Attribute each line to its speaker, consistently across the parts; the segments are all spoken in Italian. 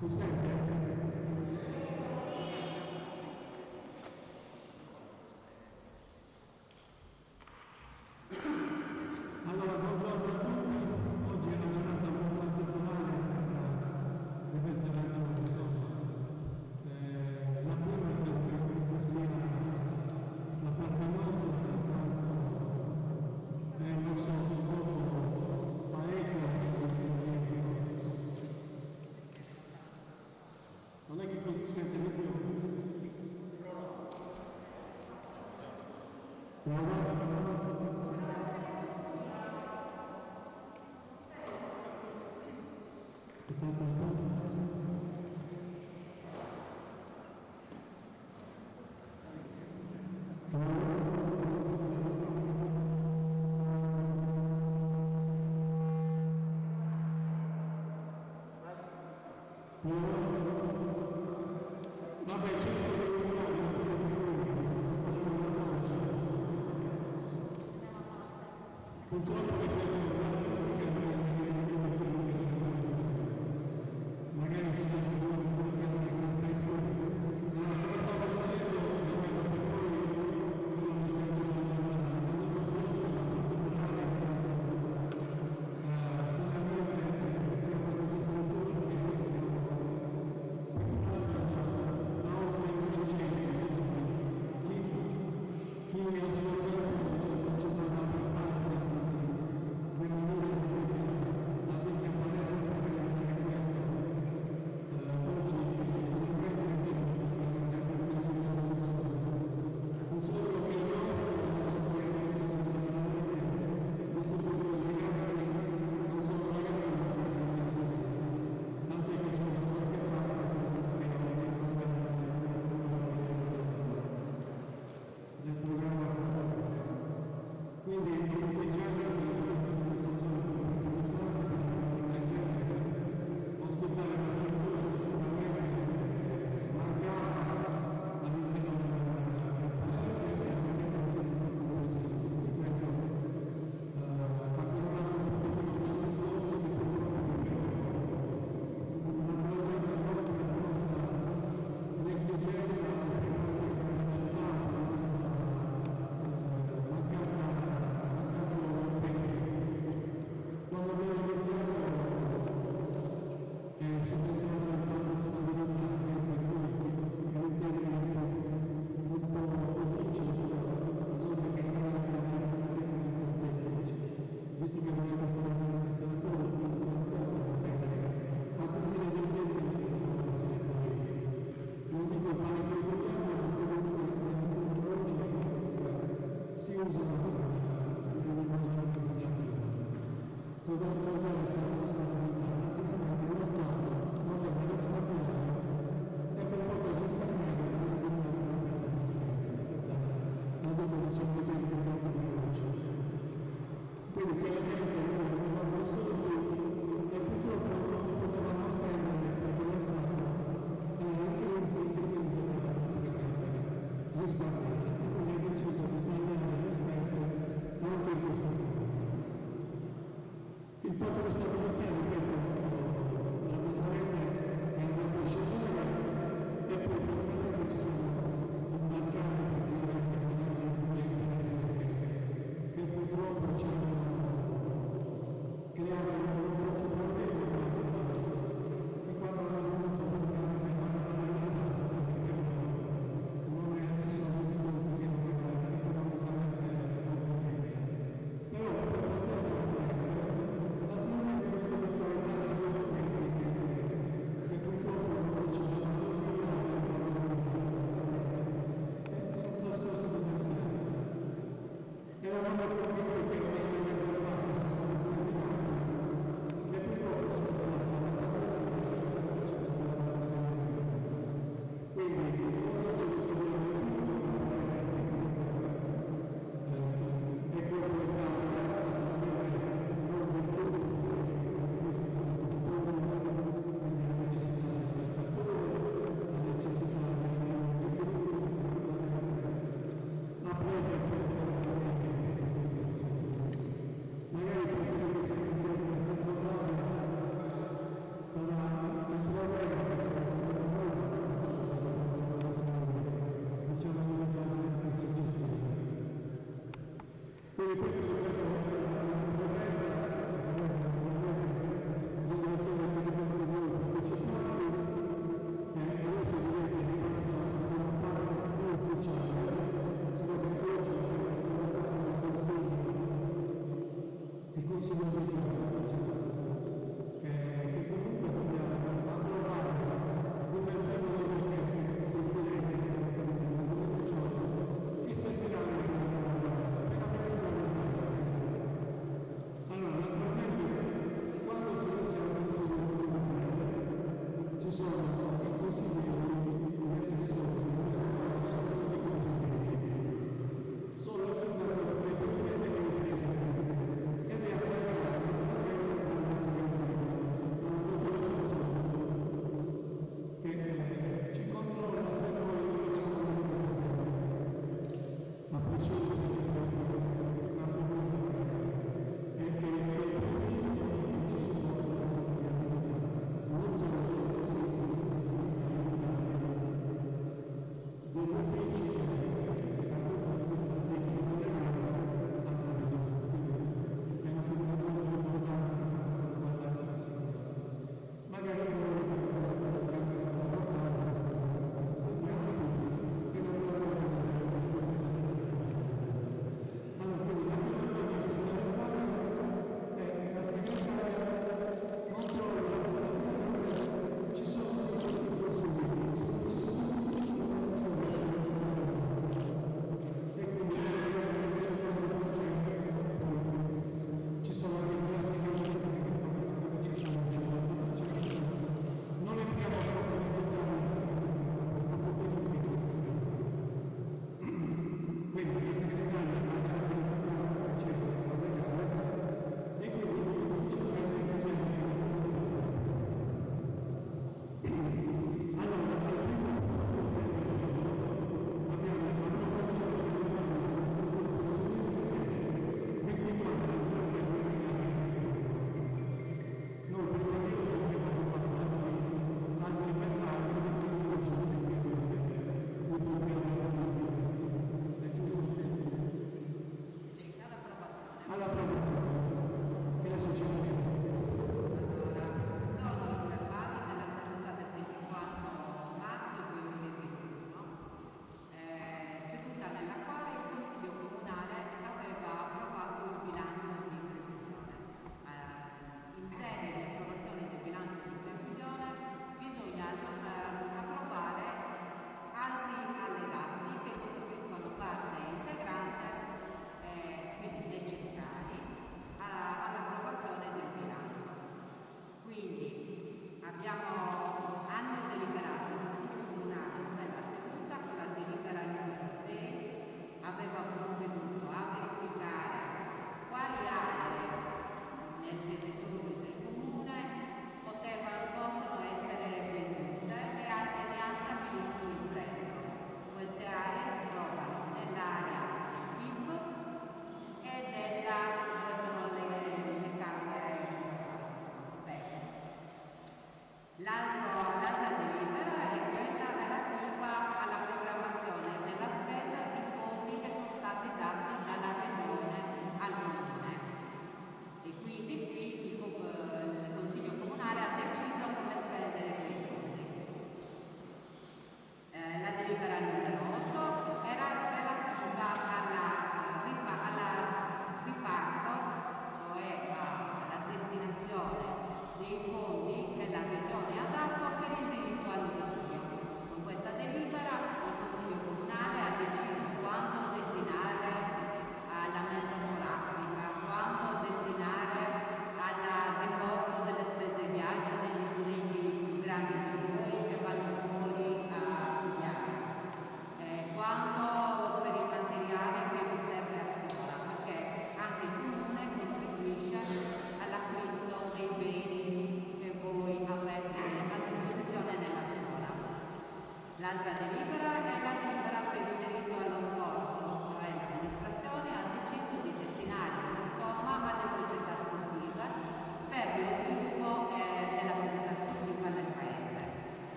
Speaker 1: Si sente? Allora, buongiorno a tutti. Oggi è una giornata molto particolare di questa ragione. La prima è che sia la parte nostra, è il nostro corpo parecchio. Non è che così si sente di più. Vabbè, purtroppo magari ci sono quello che non sai più. Come stavo dicendo, per voi non mi sento fondamentale sia per questa struttura che pensate a oltre 100 chi nel suo tempo ci ha dato l'importanza di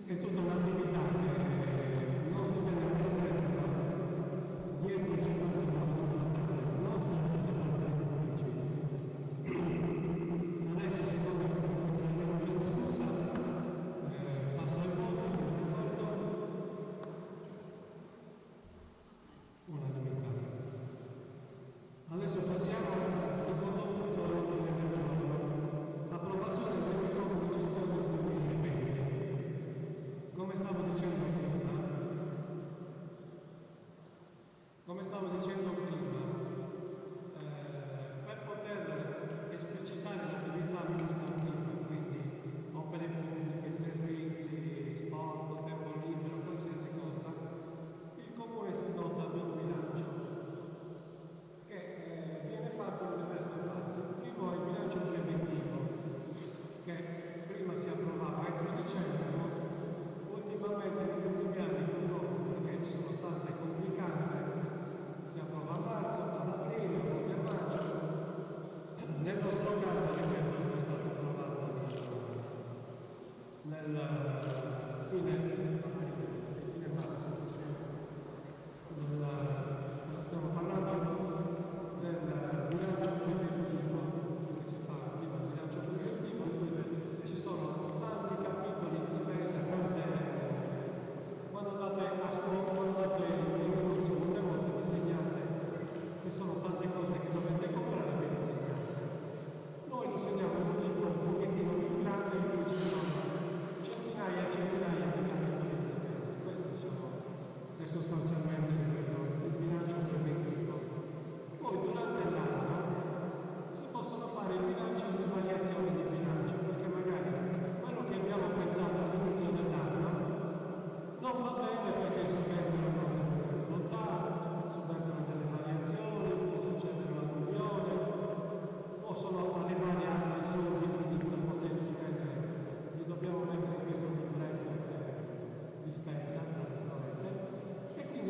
Speaker 1: è tutta un'attività che non si viene a restringere dietro il circuito della nostra uffici. Adesso, secondo me, abbiamo già discusso, passo al voto, unanimità. Adesso passiamo al secondo punto dell'ordine del giorno, approvazione del rendiconto di gestione del 2020. Come stavo dicendo prima, per poter esplicitare l'attività amministrativa, quindi opere pubbliche, servizi, sport, tempo libero, qualsiasi cosa, il Comune si dota di un bilancio che viene fatto in diverse fasi. Primo è il bilancio preventivo, che prima si approvava entro dicembre, ultimamente negli ultimi anni purtroppo, perché ci sono tante complicanze, si approva a marzo, ad aprile, a maggio. Nel nostro caso, ripeto, è stato approvato nel fine marzo. Stiamo parlando del bilancio preventivo che si fa prima del bilancio preventivo, dove ci sono tanti capitoli di spesa. Quando andate a scuola, quando andate in corso, molte volte vi segnate se sono tante cose che dovete comprare, ve li segnate. Noi lo segniamo in un libro un pochettino più grande in cui ci sono centinaia e centinaia di capitoli di spesa. Questo è sostanzialmente il bilancio preventivo. Poi durante l'anno si possono fare i bilanci di variazioni di bilancio, perché magari quello che abbiamo pensato all'inizio dell'anno non va bene perché subentrano delle difficoltà, subentrano delle variazioni, può succedere un'alluvione, possono arrivare altri soldi per poter spendere, li dobbiamo mettere in questo libretto di spesa, e quindi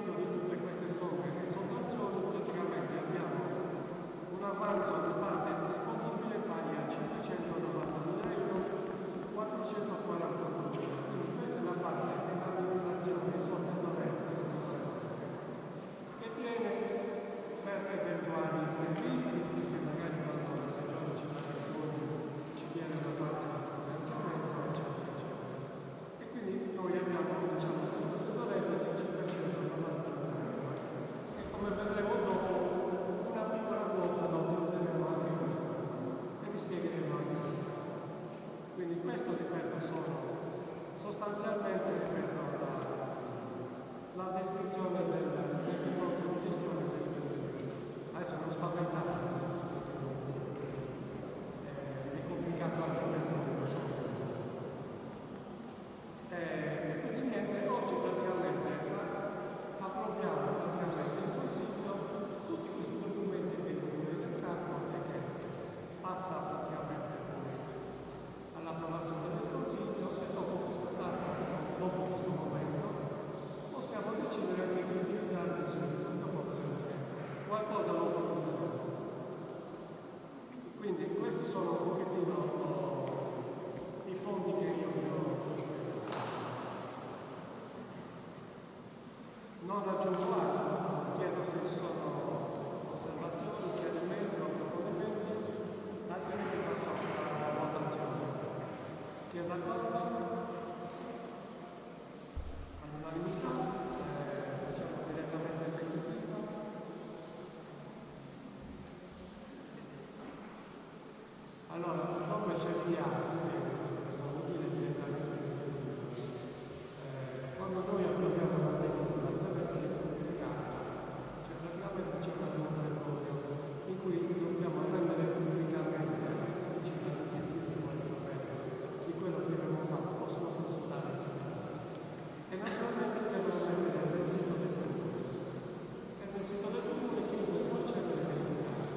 Speaker 1: seguito di tutte queste somme e sottrazioni, praticamente abbiamo un avanzo di parte disponibile pari a 590.000 euro, 440 euro. Quindi questa è la parte che l'amministrazione, il suo tesoretto, che tiene per eventuali imprevisti, perché magari quando la regione ci dà i soldi ci viene una parte del finanziamento, eccetera, eccetera. E quindi noi abbiamo, diciamo, questo tesoretto di 590 euro. E come vedremo dopo, una piccola quota la utilizzeremo anche in questa e vi spiegheremo anche questo. Quindi questo, ripeto, sono sostanzialmente, ripeto, la descrizione del percorso di gestione del adesso non spaventate, è complicato anche per noi, lo so. E quindi niente, oggi praticamente approviamo in consiglio tutti questi documenti che dovete entrare e che passa praticamente all'approvazione del consiglio e dopo questa data, dopo questo momento, possiamo decidere anche di utilizzarli subito dopo perché qualcosa lo utilizzeremo. Quindi questi sono un pochettino i fondi che io vi ho spiegato. Non aggiungo altro, chiedo se ci sono osservazioni, chiarimenti o approfondimenti, altrimenti passiamo alla votazione. Chi è d'accordo? All'unanimità, facciamo direttamente esecutivo. Allora, siccome c'è il diario, cosa vuol dire direttamente esecutivo? Quando noi approviamo una legge, deve essere pubblicata, cioè praticamente c'è una convocatoria in cui dobbiamo rendere pubblicamente ai cittadini che vuole sapere di quello che abbiamo fatto, possono consultare questa cosa. E naturalmente devono mettere nel sito del comune. E nel sito del comune chiunque può accedere e verificare.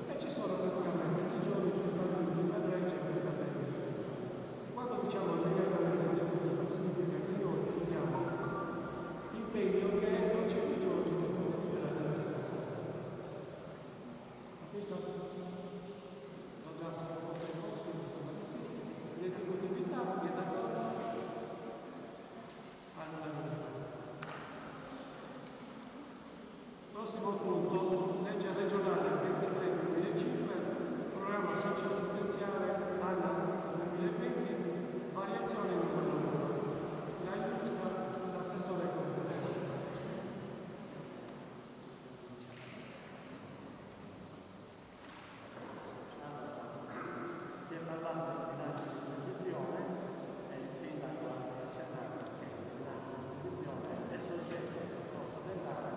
Speaker 1: E ci sono praticamente i giorni che stanno per legge e per la legge. Quando diciamo immediatamente esecutivo significa che noi abbiamo impegno che entro 5 giorni questa delibera deve essere fatta. Capito? L'ho già sottoposto ai voti, mi sembra di sì. L'esecutività è d'accordo? All'unanimità. Prossimo punto, legge regionale 23/2005, programma socio-assistenziale anno 2020, variazione numero 1. La illustra l'assessore competente.
Speaker 2: Si è parlato di bilancio di previsione e il sindaco ha accennato che il bilancio di previsione è soggetto al corso dell'anno.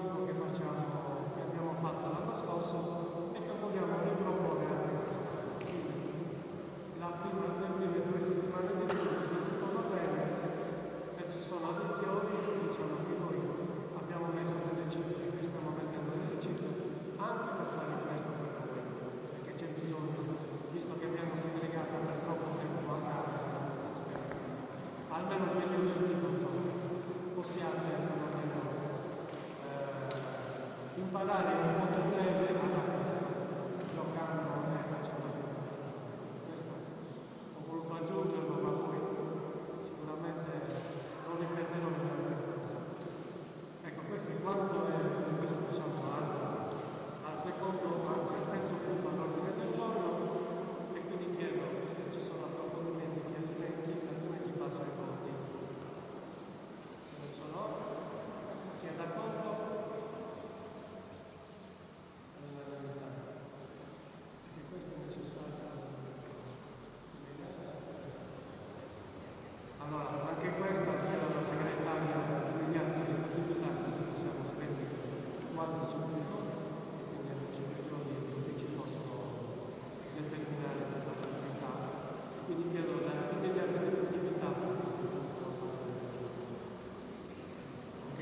Speaker 1: dibattito che abbiamo fatto l'anno scorso e che vogliamo riproporre anche quest'anno. Quindi le prime 2 settimane di luglio, se tutto va bene, se ci sono adesioni, diciamo che noi abbiamo messo delle cifre, che stiamo mettendo delle cifre anche per fare questo per noi, perché c'è bisogno, visto che abbiamo segregato per troppo tempo a casa, si spera, almeno il periodo estivo, insomma, possiate imparare un po' di inglese giocando e facendo la differenza. Questo ho voluto aggiungerlo, ma poi sicuramente lo ripeterò in altre fasi. Ecco, questo è quanto è questo, diciamo, al secondo, anzi al terzo punto all'ordine del giorno, e quindi chiedo se ci sono approfondimenti, altrimenti passo ai voti. Se non sono, chi è d'accordo? Perché questo è necessario. Allora, anche questa chiedo alla segretaria immediata esecutività, così possiamo spendere quasi subito, e quindi a 5 giorni gli uffici possono determinare tutta l'attività. Quindi chiedo immediata esecutività per questo punto. Ok.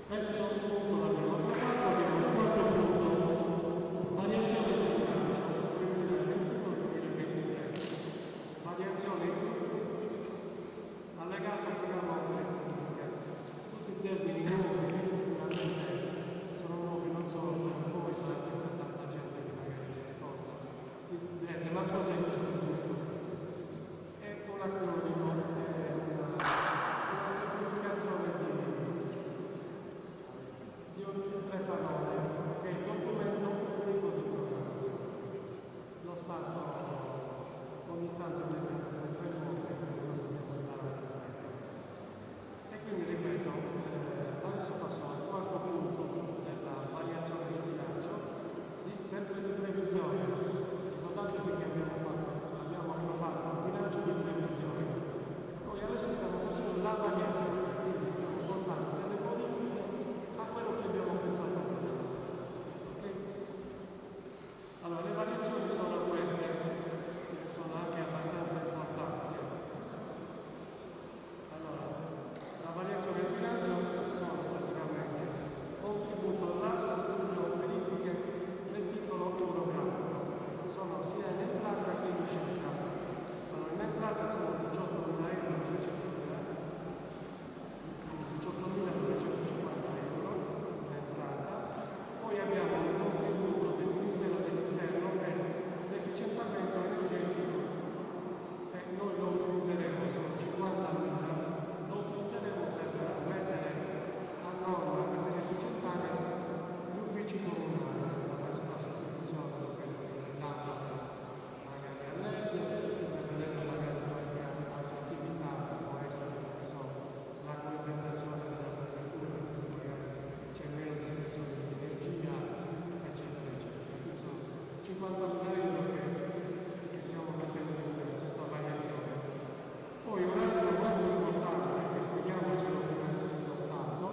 Speaker 1: Questo punto l'abbiamo approvato, abbiamo un quarto punto, variazione del bilancio 2021-2023. Variazione allegato al programma tutti i termini nuovi che sicuramente sono nuovi non solo per voi, ma anche per tanta gente che magari ci ascolta. Quindi direte, ma cos'è questo punto? È un acronimo, è una semplificazione di 3 parole, che è il documento unico di programmazione. Lo Stato ogni tanto ne mette sempre nuove per non dobbiamo andare a fretta. E quindi ripeto, adesso passo al quarto punto della variazione di bilancio, sempre di previsione. Ricordatevi che abbiamo approvato un bilancio di previsione. Noi adesso stiamo facendo la variazione, quindi stiamo portando delle modifiche a quello che abbiamo pensato prima. Okay? Allora, le variazioni sono queste, che sono anche abbastanza importanti. Allora, la variazione del bilancio sono praticamente contributo all'asta, studio, verifiche, reticolo orografico. Sono sia in entrata che in uscita. Allora, in entrata sono 18.950 euro in entrata. Poi abbiamo il contributo del Ministero dell'Interno per l'efficientamento energetico, e noi lo utilizzeremo, sono 50.000, lo utilizzeremo per mettere a norma, per efficientare gli uffici comunali, attraverso la sostituzione di quello che è dato magari a LED, per vedere magari qualche altra attività che può essere, la coibentazione della prefettura, così magari c'è meno dispersione di energia, eccetera, eccetera. Quindi sono 50.000 euro che stiamo mettendo in questa variazione. Poi un altro molto importante, che speriamocelo finanziamento Stato,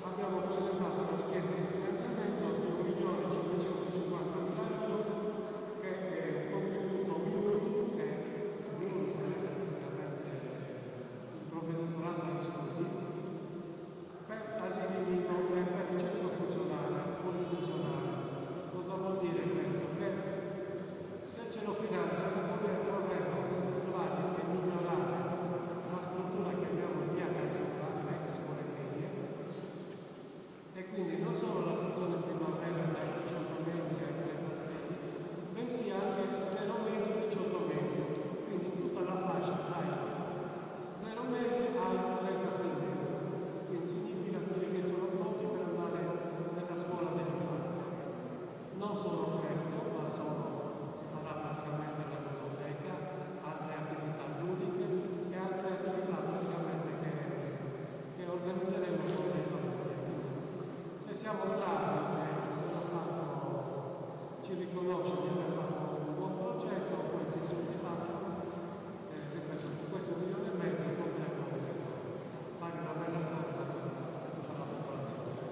Speaker 1: abbiamo presentato la richiesta di finanziamento di 1.550.000 euro, che è il contributo MIUR, che MIUR sarebbe praticamente il provveditorato agli studi, per asili nido e per il centro funzionale, polifunzionale. Cosa vuol dire questo? Che se ce lo finanziano vorremmo stimolare e migliorare la struttura che abbiamo in via Casulla, ex scuole medie, e quindi non solo la stazione primavera dai 18 mesi ai 36, bensì anche 0 mesi e 18 mesi, quindi tutta la fascia dai 0 mesi ai 36 mesi. Quindi significa quelli che sono pronti per andare nella scuola dell'infanzia. Non solo questo, ma si farà praticamente la biblioteca, altre attività ludiche e altre attività praticamente che organizzeremo con le famiglie. Se siamo bravi e se lo Stato ci riconosce di aver fatto un buon progetto, poi si soddisfano, ripeto, questo 1,5 milioni potrebbe fare una bella cosa per tutta la popolazione.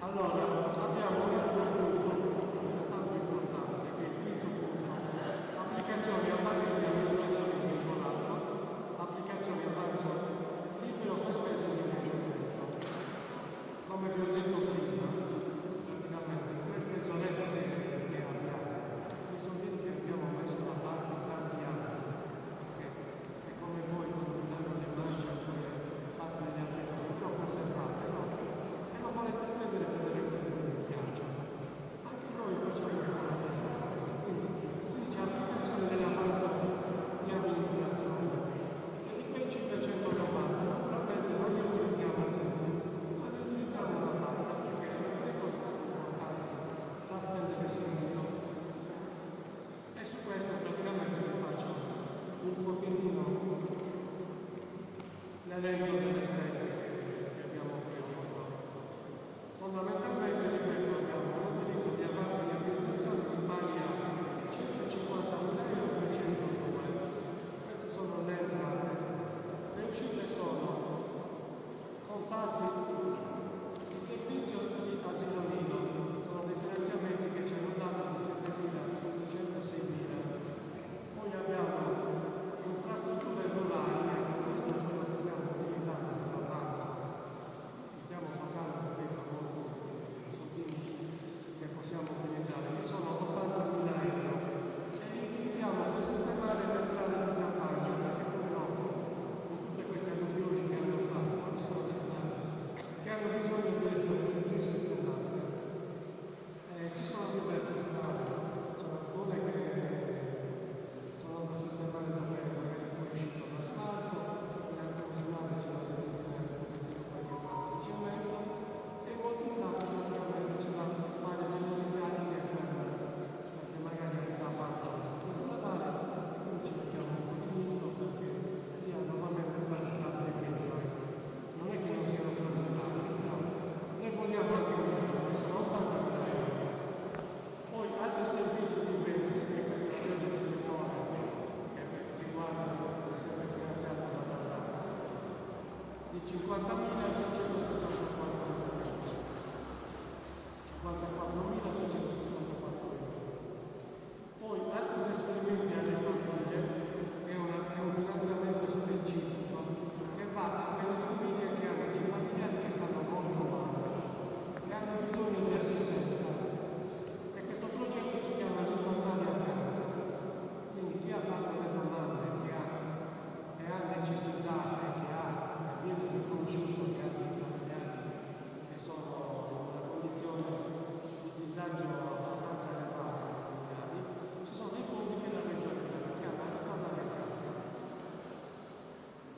Speaker 1: Allora, abbiamo un altro punto tanto importante, che è il quinto punto. Applicazioni avanzo di amministrazione vincolata, applicazioni avanzo libero per spese di investimento. Come vi ho detto prima, praticamente quel tesoretto che abbiamo, i soldi che abbiamo messo da parte in tanti anni, e come voi con un anno di marcia poi fate delle altre cose, però conservate, no? E non volete spendere per delle cose che vi piacciono. Anche noi facciamo una stessa cosa. Quindi si dice applicazione dell'avanzo di amministrazione. E di quei 590 naturalmente non li utilizziamo tutti, ma ne utilizziamo una parte perché le cose sono importanti da spendere subito. E su questo praticamente vi faccio un pochettino l'elenco delle spese che abbiamo previsto. Fondamentalmente, ripeto, abbiamo un utilizzo di avanzo di amministrazione che pari a 150.302. Queste sono le entrate. Le uscite sono contanti, il servizio di asilo nido, sono dei finanziamenti che ci hanno dato di 7.106.000. Poi abbiamo infrastrutture rurali, questo è quello che stiamo utilizzando per l'avanzo, stiamo pagando quei famosi soldini che possiamo utilizzare, che sono 80.000 euro, e li utilizziamo per sistemare le strade di campagna, perché purtroppo con tutte queste alluvioni che hanno fatto ci sono le strade che hanno bisogno di essere risistemate. Ci sono diverse strade, sono alcune che sono da sistemare da preso, che è fuoriuscito l'asfalto, in alcune strade c'è da sistemare qualche parte di cemento, e molti strade praticamente c'è da fare delle organiche perché magari aveva fatto la strada stradale, quindi ci mettiamo un po' di misto perché sia nuovamente transitati e non è che non siano transitati, però noi vogliamo anche migliorare, sono 80.000 euro. Poi altri servizi diversi, che questa è la legge di settore che riguarda sempre finanziato dalla TAS, di 50.674 euro. 54.674 euro. Poi altri trasferimenti alle famiglie, che è un finanziamento specifico che va a quelle famiglie che hanno dei familiari che stanno molto male, che hanno bisogno di assistenza. E questo progetto si chiama Ritornare a casa. Quindi chi ha fatto le domande e ha necessità e viene riconosciuto che ha dei familiari che sono in una condizione di disagio abbastanza elevata, ci sono dei fondi che la regione si chiama Ritornare a casa.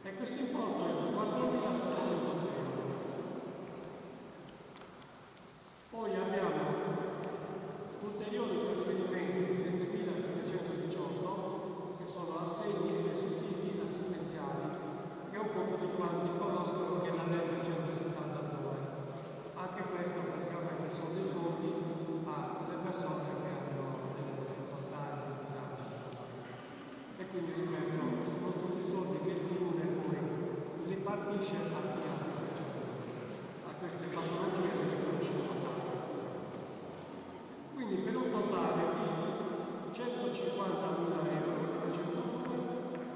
Speaker 1: E questo importo è di 4.700 euro. Poi abbiamo ulteriori trasferimenti di 7.718 che sono assegni e sussidi assistenziali, che un po' tutti quanti conoscono che è la legge 162. Anche questo praticamente sono dei fondi alle persone che hanno delle difficoltà e dei disagi. E quindi ripeto, sono tutti soldi che il comune poi ripartisce a queste patologie che conosciamo. Quindi per un totale di 150.000 euro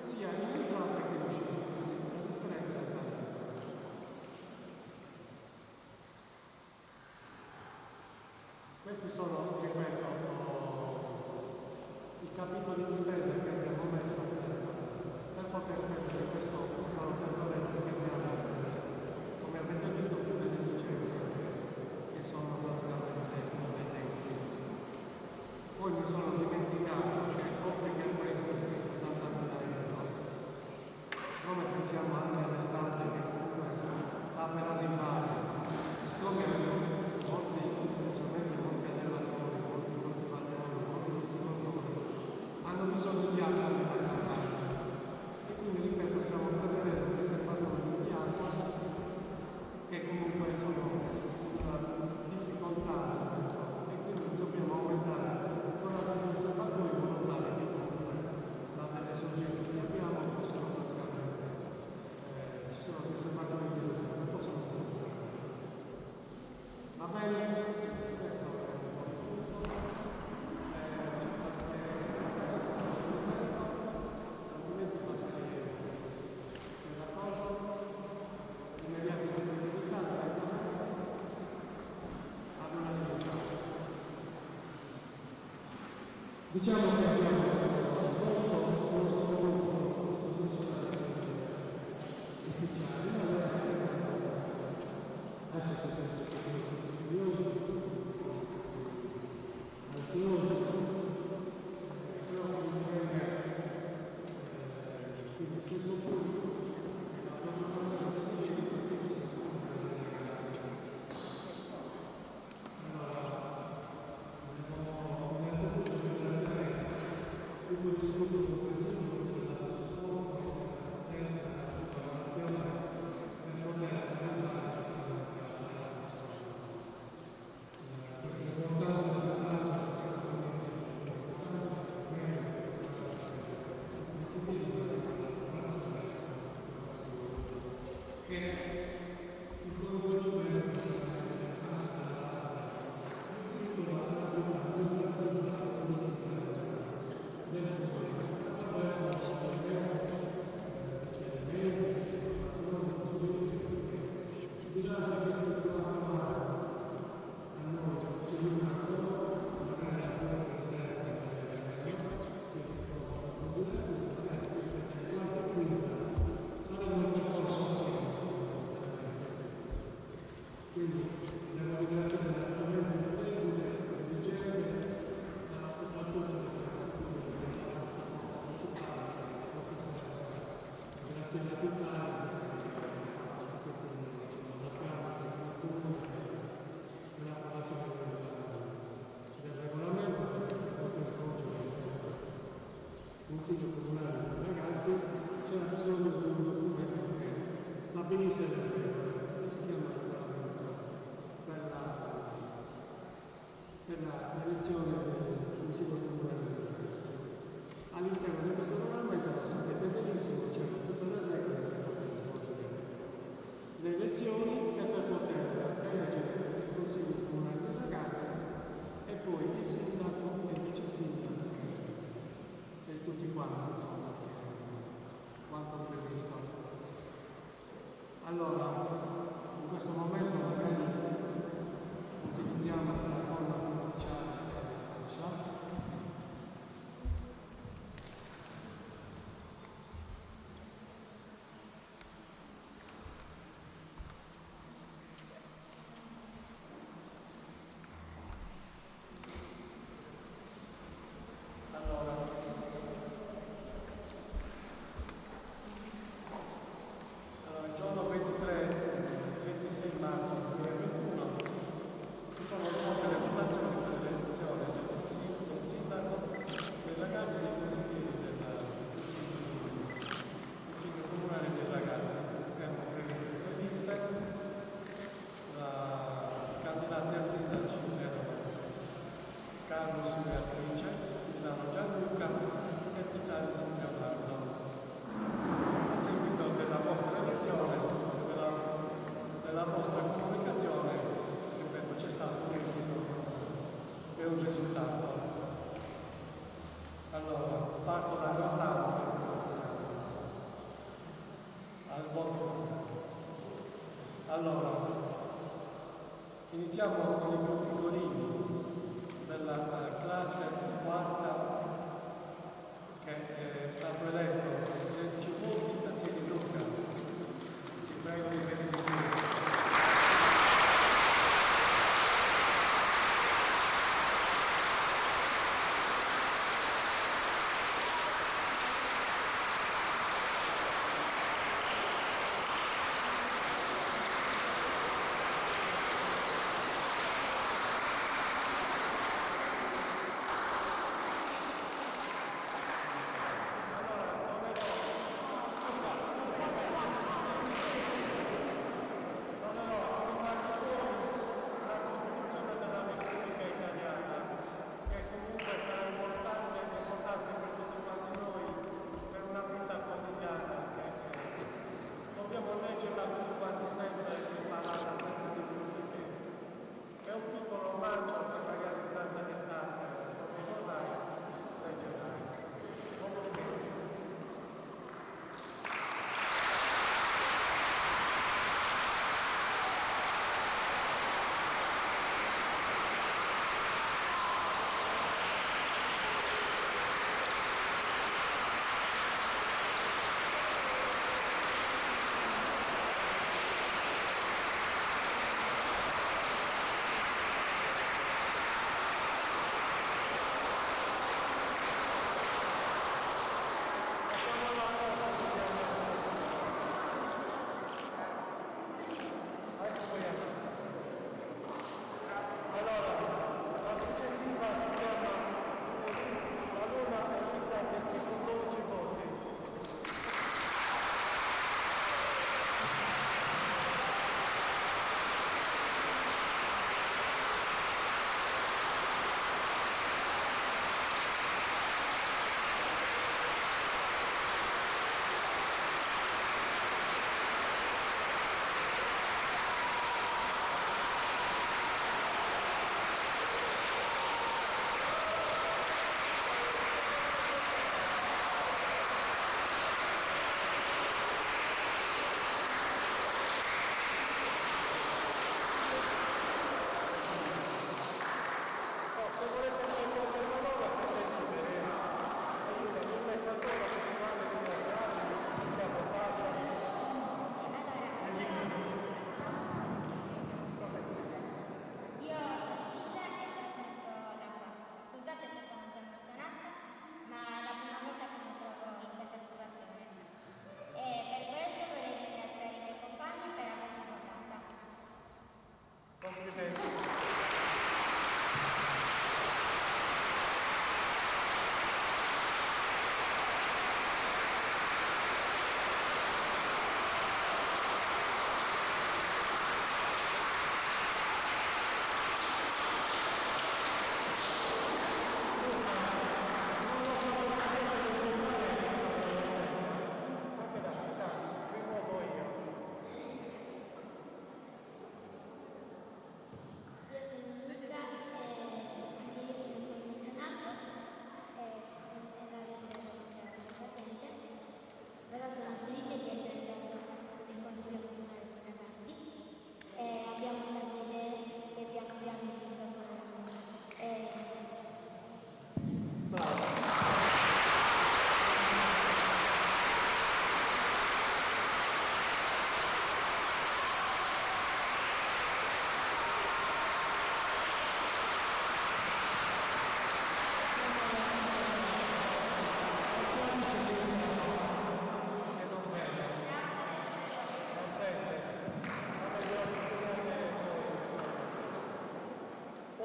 Speaker 1: sia in entrate che in uscite, quindi la differenza è tantissima. Questi sono, ripeto, i capitoli di spesa che abbiamo messo per poter spendere questo piccolo tesoretto che abbiamo, come avete visto, più delle esigenze che sono praticamente competenti. Poi mi sono dimenticato che oltre che a questo, di questi 80.000 euro, siccome pensiamo anche all'estate che comunque sta per arrivare, siccome molti, specialmente molti allevatori, molti coltivatori, molti viticoltori hanno bisogno di acqua per la campagna, e quindi ripeto stiamo prevedendo che se fanno Diciamo che abbiamo svolto uno scopo ufficiale, adesso ansiosi, però quindi stesso punto, la proposta Consiglio Comunale dei Ragazzi, c'era bisogno di un documento che stabilisse le regole, si chiama per l'elezione del Consiglio Comunale dei Ragazzi. All'interno di questo regolamento, lo sapete benissimo, c'erano tutte le regole per poter svolgere le elezioni e per poter eleggere il Consiglio Comunale dei Ragazzi e poi il sindaco e il vice sindaco. E tutti quanti, insomma, quanto previsto. Allora, in questo momento magari utilizziamo la forma ufficiale della fascia. Allora, iniziamo con i piccolini della classe quarta che è stato eletto 13 voti da Zieni Luca. Ti prego di venire qui.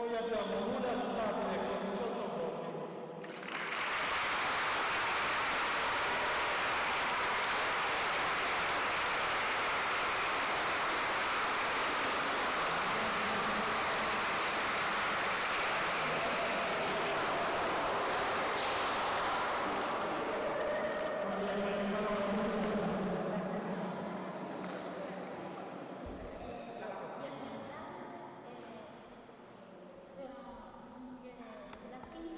Speaker 1: Poi abbiamo una stabile con 18 voti.
Speaker 3: Sono consigliere della quinta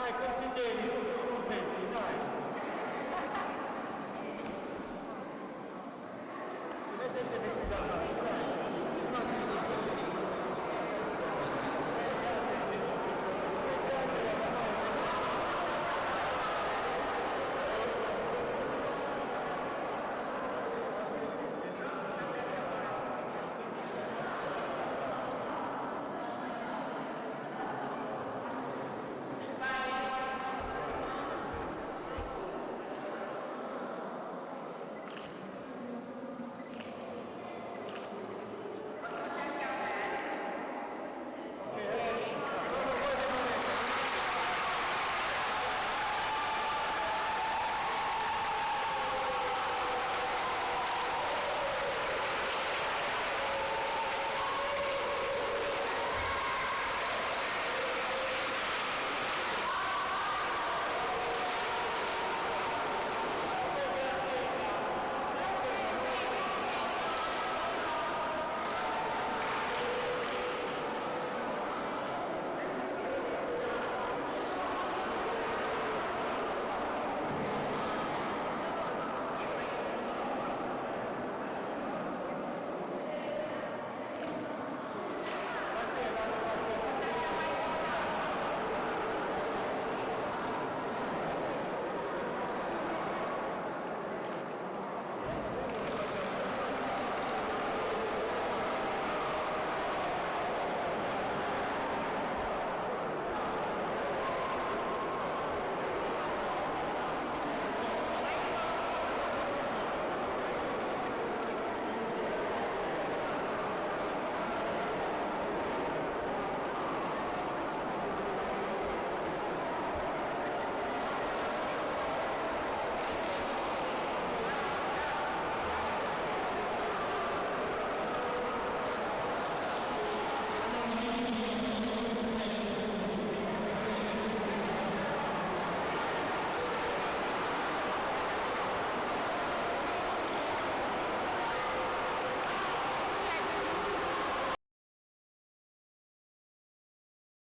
Speaker 1: Vai, consideri,